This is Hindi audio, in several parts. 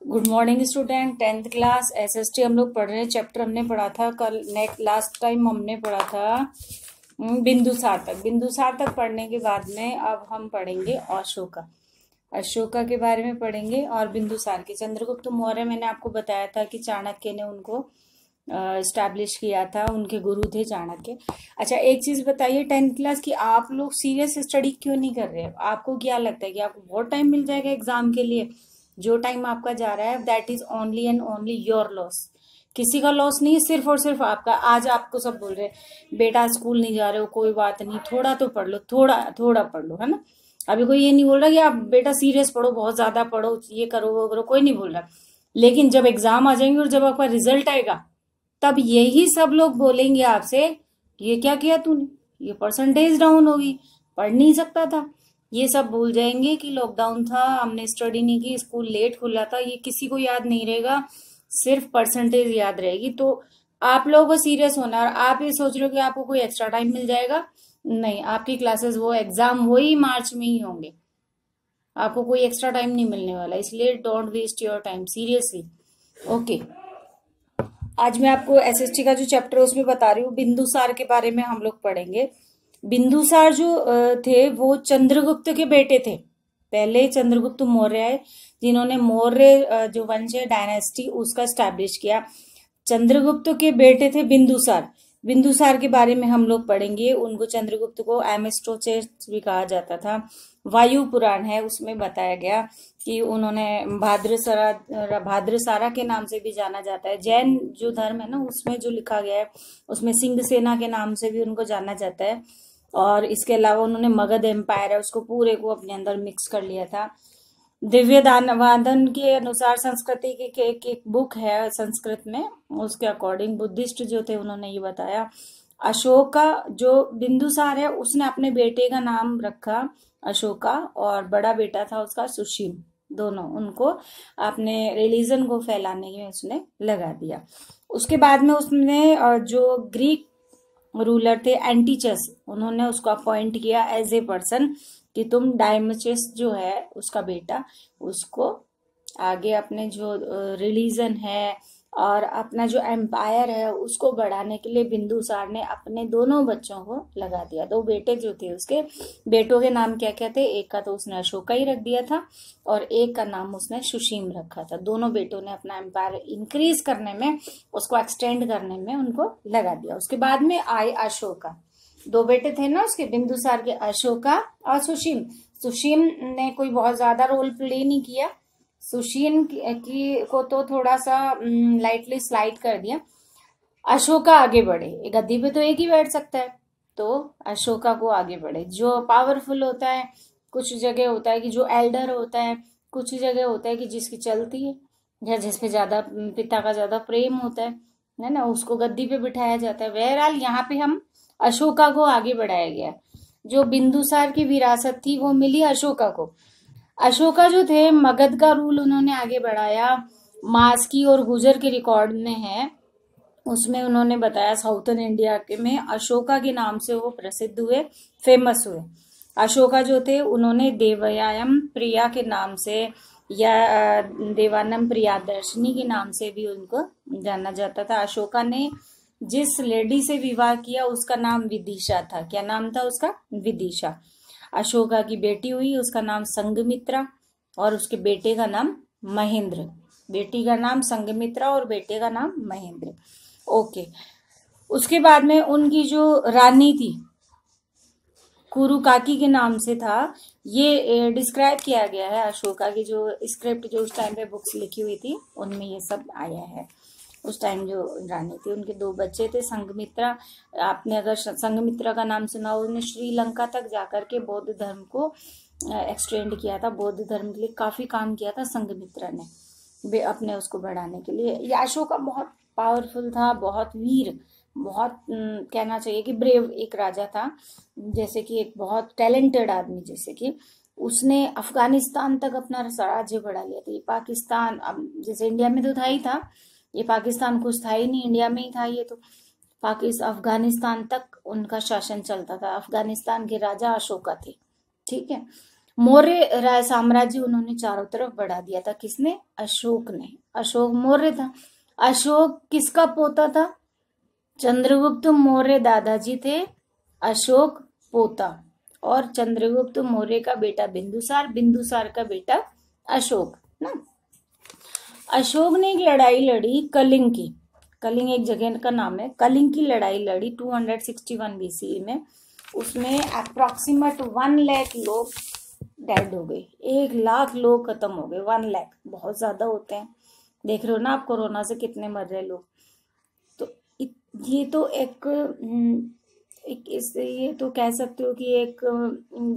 Good morning student. 10th class SST हम लोग पढ़ रहे हैं। चैप्टर हमने पढ़ा था कल, लास्ट टाइम हमने पढ़ा था बिंदुसार तक। बिंदुसार तक पढ़ने के बाद में अब हम पढ़ेंगे अशोका के बारे में पढ़ेंगे और बिंदुसार के। चंद्रगुप्त मौर्य मैंने आपको बताया था कि चाणक्य ने उनको स्टैब्लिश किया था, उनके गुरु थे चाणक्य। अच्छा, एक चीज बताइए 10th क्लास की, आप लोग सीरियस स्टडी क्यों नहीं कर रहे? आपको क्या लगता है कि आपको बहुत टाइम मिल जाएगा एग्जाम के लिए? जो टाइम आपका जा रहा है that is only and only your loss. किसी का लॉस नहीं है, सिर्फ और सिर्फ आपका। आज आपको सब बोल रहे हैं बेटा स्कूल नहीं जा रहे हो, कोई बात नहीं, थोड़ा तो पढ़ लो, थोड़ा थोड़ा पढ़ लो, है ना। अभी कोई ये नहीं बोल रहा कि आप बेटा सीरियस पढ़ो, बहुत ज्यादा पढ़ो, ये करो वो करो, कोई नहीं बोल रहा। लेकिन जब एग्जाम आ जाएंगे और जब आपका रिजल्ट आएगा तब यही सब लोग बोलेंगे आपसे, ये क्या किया तूने, ये परसेंटेज डाउन होगी, पढ़ नहीं सकता था। ये सब भूल जाएंगे कि लॉकडाउन था, हमने स्टडी नहीं की, स्कूल लेट खुला था, ये किसी को याद नहीं रहेगा, सिर्फ परसेंटेज याद रहेगी। तो आप लोगों को सीरियस होना। और आप ये सोच रहे हो कि आपको कोई एक्स्ट्रा टाइम मिल जाएगा, नहीं, आपकी क्लासेस वो एग्जाम वही मार्च में ही होंगे, आपको कोई एक्स्ट्रा टाइम नहीं मिलने वाला। इसलिए don't waste your time, seriously. Okay, आज मैं आपको एसएसटी का जो चैप्टर है उसमें बता रही हूँ। बिंदुसार के बारे में हम लोग पढ़ेंगे। बिंदुसार जो थे वो चंद्रगुप्त के बेटे थे। पहले चंद्रगुप्त मौर्य है जिन्होंने मौर्य जो वंश है डायनेस्टी उसका स्टैब्लिश किया। चंद्रगुप्त के बेटे थे बिंदुसार। बिंदुसार के बारे में हम लोग पढ़ेंगे। उनको चंद्रगुप्त को एमिस्टोचेस भी कहा जाता था। वायु पुराण है उसमें बताया गया कि उन्होंने भाद्रसारा के नाम से भी जाना जाता है। जैन जो धर्म है ना उसमें जो लिखा गया है उसमें सिंह सेना के नाम से भी उनको जाना जाता है। और इसके अलावा उन्होंने मगध एम्पायर है उसको पूरे को अपने अंदर मिक्स कर लिया था। दिव्य वादन के अनुसार संस्कृति की एक बुक है संस्कृत में, उसके अकॉर्डिंग बुद्धिस्ट जो थे उन्होंने ये बताया। अशोका जो बिंदुसार है उसने अपने बेटे का नाम रखा अशोका और बड़ा बेटा था उसका सुशील। दोनों उनको अपने रिलीजन को फैलाने में उसने लगा दिया। उसके बाद में उसने जो ग्रीक रूलर थे एंटीचस, उन्होंने उसको अपॉइंट किया एज ए पर्सन कि तुम डायमचस जो है उसका बेटा, उसको आगे अपने जो रिलीजन है और अपना जो एम्पायर है उसको बढ़ाने के लिए बिंदुसार ने अपने दोनों बच्चों को लगा दिया। दो बेटे जो थे उसके बेटों के नाम क्या क्या थे? एक का तो उसने अशोका ही रख दिया था और एक का नाम उसने सुशीम रखा था। दोनों बेटों ने अपना एम्पायर इंक्रीज करने में, उसको एक्सटेंड करने में उनको लगा दिया। उसके बाद में आए अशोका। दो बेटे थे ना उसके बिंदुसार के, अशोका और सुशीम। सुशीम ने कोई बहुत ज्यादा रोल प्ले नहीं किया, सुशीन की को तो थोड़ा सा लाइटली स्लाइड कर दिया। अशोका आगे बढ़े, गद्दी पे तो एक ही बैठ सकता है, तो अशोका को आगे बढ़े। जो पावरफुल होता है, कुछ जगह होता है कि जो एल्डर होता है, कुछ जगह होता है कि जिसकी चलती है या जिसपे ज्यादा पिता का ज्यादा प्रेम होता है ना, उसको गद्दी पे बिठाया जाता है। बहरहाल यहाँ पे हम अशोका को आगे बढ़ाया गया। जो बिंदुसार की विरासत थी वो मिली अशोका को। अशोका जो थे मगध का रूल उन्होंने आगे बढ़ाया। मास्की और गुजर के रिकॉर्ड में है, उसमें उन्होंने बताया साउथर्न इंडिया के में अशोका के नाम से वो प्रसिद्ध हुए, फेमस हुए। अशोका जो थे उन्होंने देवयाम प्रिया के नाम से या देवानम प्रियादर्शनी के नाम से भी उनको जाना जाता था। अशोका ने जिस लेडी से विवाह किया उसका नाम विदिशा था। क्या नाम था उसका? विदिशा। अशोका की बेटी हुई, उसका नाम संघमित्रा और उसके बेटे का नाम महेंद्र। बेटी का नाम संघमित्रा और बेटे का नाम महेंद्र। ओके, उसके बाद में उनकी जो रानी थी कुरुकाकी के नाम से था। ये डिस्क्राइब किया गया है अशोका की जो स्क्रिप्ट जो उस टाइम पे बुक्स लिखी हुई थी उनमें ये सब आया है। उस टाइम जो रानी थी उनके दो बच्चे थे संघमित्रा। आपने अगर संघमित्रा का नाम सुना हो, उन्होंने श्रीलंका तक जाकर के बौद्ध धर्म को एक्सटेंड किया था। बौद्ध धर्म के लिए काफी काम किया था संघमित्रा ने अपने उसको बढ़ाने के लिए। ये अशोका बहुत पावरफुल था, बहुत वीर, बहुत कहना चाहिए कि ब्रेव एक राजा था। जैसे कि एक बहुत टैलेंटेड आदमी, जैसे कि उसने अफगानिस्तान तक अपना राज्य बढ़ा लिया था। ये पाकिस्तान, अब जैसे इंडिया में तो था ही था, ये पाकिस्तान कुछ था ही नहीं, इंडिया में ही था ये तो। अफगानिस्तान तक उनका शासन चलता था। अफगानिस्तान के राजा अशोका थे, ठीक है। मौर्य राय साम्राज्य उन्होंने चारों तरफ बढ़ा दिया था। किसने? अशोक ने। अशोक मौर्य था। अशोक किसका पोता था? चंद्रगुप्त मौर्य दादाजी थे, अशोक पोता, और चंद्रगुप्त मौर्य का बेटा बिंदुसार, बिंदुसार का बेटा अशोक ना। अशोक ने एक लड़ाई लड़ी कलिंग की। कलिंग एक जगह का नाम है। कलिंग की लड़ाई लड़ी 261 बीसी में। उसमें अप्रोक्सीमेट 1 लाख लोग डेड हो गए। 1 लाख लोग खत्म हो गए। 1 लाख बहुत ज्यादा होते हैं। देख रहे हो ना आप कोरोना से कितने मर रहे लोग। तो ये तो ये तो कह सकते हो कि एक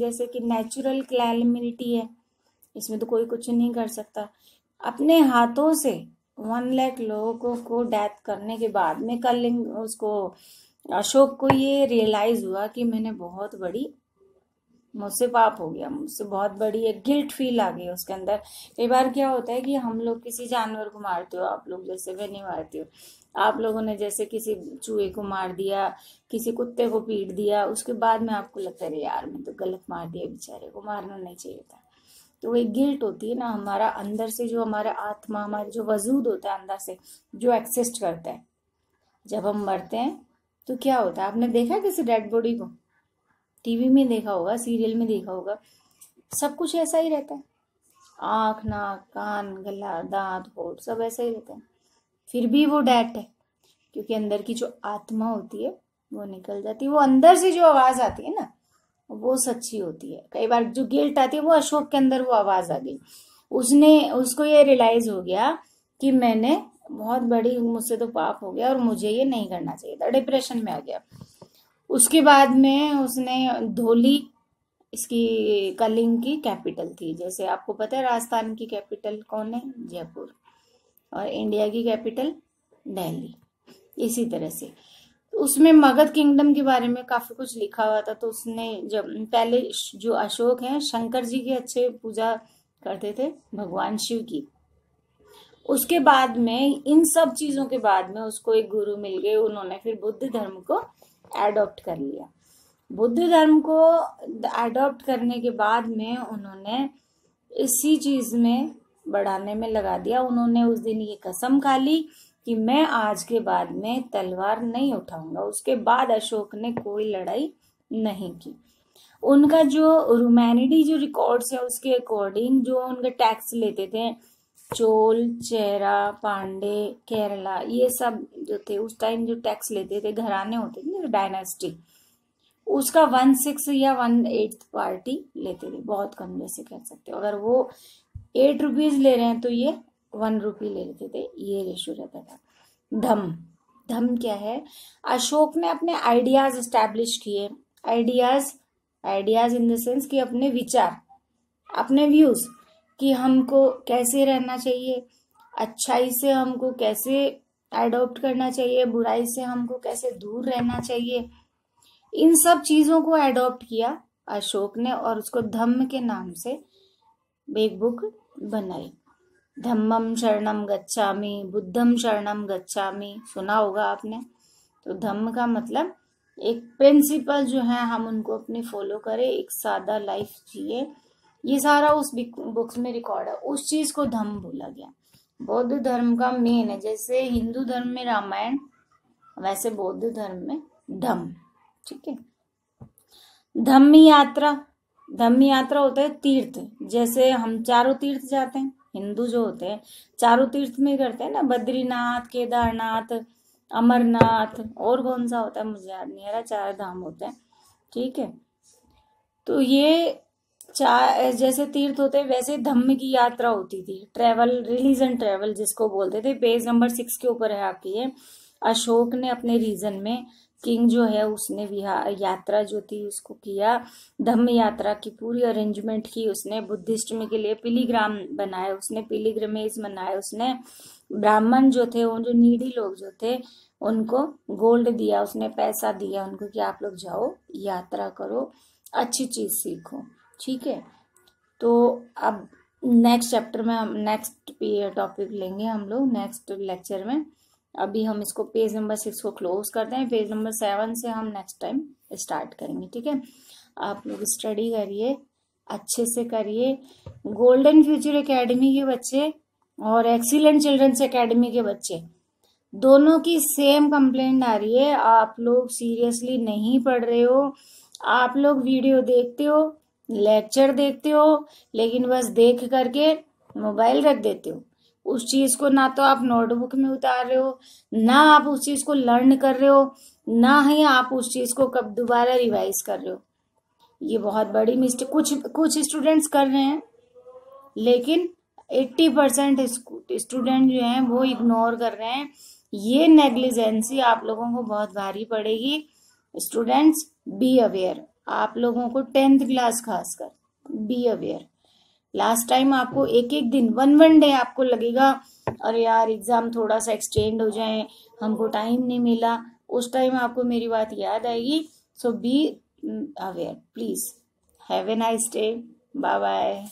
जैसे कि नेचुरल कैलेमिटी है। इसमें तो कोई कुछ नहीं कर सकता। अपने हाथों से 1 लाख लोगों को डेथ करने के बाद में कलिंग उसको अशोक को ये रियलाइज हुआ कि मैंने बहुत बड़ी, मुझसे पाप हो गया, मुझसे बहुत बड़ी एक गिल्ट फील आ गई उसके अंदर। कई बार क्या होता है कि हम लोग किसी जानवर को मारते हो, आप लोग जैसे वे नहीं मारते हो, आप लोगों ने जैसे किसी चूहे को मार दिया, किसी कुत्ते को पीट दिया, उसके बाद में आपको लगता है यार मैं तो गलत मार दिया, बेचारे को मारना नहीं चाहिए था। तो वो एक गिल्ट होती है ना हमारा अंदर से, जो हमारा आत्मा, हमारे जो वजूद होता है अंदर से जो एक्सिस्ट करता है। जब हम मरते हैं तो क्या होता है? आपने देखा है किसी डेड बॉडी को? टीवी में देखा होगा, सीरियल में देखा होगा, सब कुछ ऐसा ही रहता है। आँख, नाक, कान, गला, दांत, होठ सब ऐसा ही रहता है। फिर भी वो डेड है, क्योंकि अंदर की जो आत्मा होती है वो निकल जाती है। वो अंदर से जो आवाज आती है ना वो सच्ची होती है। कई बार जो गिल्ट आती है वो अशोक के अंदर वो आवाज आ गई। उसको ये रियलाइज हो गया कि मैंने बहुत बड़ी, मुझसे तो पाप हो गया और मुझे ये नहीं करना चाहिए था। डिप्रेशन में आ गया। उसके बाद में उसने धौली, इसकी कलिंग की कैपिटल थी। जैसे आपको पता है राजस्थान की कैपिटल कौन है? जयपुर। और इंडिया की कैपिटल दिल्ली। इसी तरह से उसमें मगध किंगडम के बारे में काफी कुछ लिखा हुआ था। तो उसने जब पहले जो अशोक हैं शंकर जी की अच्छे पूजा करते थे, भगवान शिव की। उसके बाद में इन सब चीजों के बाद में उसको एक गुरु मिल गए। उन्होंने फिर बुद्ध धर्म को एडॉप्ट कर लिया। बुद्ध धर्म को एडॉप्ट करने के बाद में उन्होंने इसी चीज में बढ़ाने में लगा दिया। उन्होंने उस दिन ये कसम खा ली कि मैं आज के बाद में तलवार नहीं उठाऊंगा। उसके बाद अशोक ने कोई लड़ाई नहीं की। उनका जो ह्यूमैनिटी जो रिकॉर्ड्स है उसके अकॉर्डिंग जो उनके टैक्स लेते थे, चोल, चेरा, पांडे, केरला, ये सब जो थे उस टाइम जो टैक्स लेते थे, घराने होते थे डायनेस्टी, उसका 1/6 या 1/8 पार्टी लेते थे। बहुत कम जैसे कह सकते हो। अगर वो 8 रुपीज ले रहे हैं तो ये 1 रुपी ले लेते थे। ये रेशो रहता था। धम धम क्या है? अशोक ने अपने आइडियाज एस्टैब्लिश किए। आइडियाज इन द सेंस कि अपने विचार, अपने व्यूज, कि हमको कैसे रहना चाहिए, अच्छाई से हमको कैसे एडॉप्ट करना चाहिए, बुराई से हमको कैसे दूर रहना चाहिए। इन सब चीजों को एडॉप्ट किया अशोक ने और उसको धम्म के नाम से एक बुक बनाई। धम्मम शरणम गच्छामि, बुद्धम शरणम गच्छामि, सुना होगा आपने। तो धम्म का मतलब एक प्रिंसिपल जो है हम उनको अपने फॉलो करें, एक सादा लाइफ जिए। ये सारा उस बुक्स में रिकॉर्ड है। उस चीज को धम्म बोला गया। बौद्ध धर्म का मेन है, जैसे हिंदू धर्म में रामायण वैसे बौद्ध धर्म में धम्म। ठीक है। धम्म यात्रा, धम्म यात्रा होता है तीर्थ। जैसे हम चारों तीर्थ जाते हैं, हिंदू जो होते हैं चारों तीर्थ में करते हैं ना, बद्रीनाथ, केदारनाथ, अमरनाथ, और कौन सा होता है मुझे याद नहीं आ रहा, 4 धाम होते हैं। ठीक है। तो ये चार जैसे तीर्थ होते हैं वैसे धम्म की यात्रा होती थी। ट्रेवल, रिलीजन ट्रेवल जिसको बोलते थे। पेज नंबर 6 के ऊपर है आपकी ये। अशोक ने अपने रीजन में, किंग जो है उसने यात्रा जो थी उसको किया, धम्म यात्रा की पूरी अरेंजमेंट की उसने। बुद्धिस्ट में के लिए पिलीग्राम बनाए उसने, पिलीग्रमेज बनाए उसने। ब्राह्मण जो थे, उन जो नीडी लोग जो थे उनको गोल्ड दिया उसने, पैसा दिया उनको कि आप लोग जाओ यात्रा करो, अच्छी चीज सीखो। ठीक है। तो अब नेक्स्ट चैप्टर में हम नेक्स्ट टॉपिक लेंगे हम लोग नेक्स्ट लेक्चर में। अभी हम इसको पेज नंबर 6 को क्लोज करते हैं। पेज नंबर 7 से हम नेक्स्ट टाइम स्टार्ट करेंगे। ठीक है। आप लोग स्टडी करिए। अच्छे से करिए। गोल्डन फ्यूचर एकेडमी के बच्चे और एक्सीलेंट चिल्ड्रंस एकेडमी के बच्चे दोनों की सेम कंप्लेंट आ रही है, आप लोग सीरियसली नहीं पढ़ रहे हो। आप लोग वीडियो देखते हो, लेक्चर देखते हो, लेकिन बस देख करके मोबाइल रख देते हो। उस चीज को ना तो आप नोटबुक में उतार रहे हो, ना आप उस चीज को लर्न कर रहे हो, ना ही आप उस चीज को कब दोबारा रिवाइज कर रहे हो। ये बहुत बड़ी मिस्टेक कुछ कुछ स्टूडेंट्स कर रहे हैं, लेकिन 80% स्टूडेंट जो हैं वो इग्नोर कर रहे हैं। ये नेग्लिजेंसी आप लोगों को बहुत भारी पड़ेगी। Students be aware. आप लोगों को 10th क्लास खासकर बी अवेयर। लास्ट टाइम आपको एक एक दिन वन डे आपको लगेगा अरे यार एग्जाम थोड़ा सा एक्सटेंड हो जाए, हमको टाइम नहीं मिला। उस टाइम आपको मेरी बात याद आएगी। So be aware please. Have a nice day. Bye bye.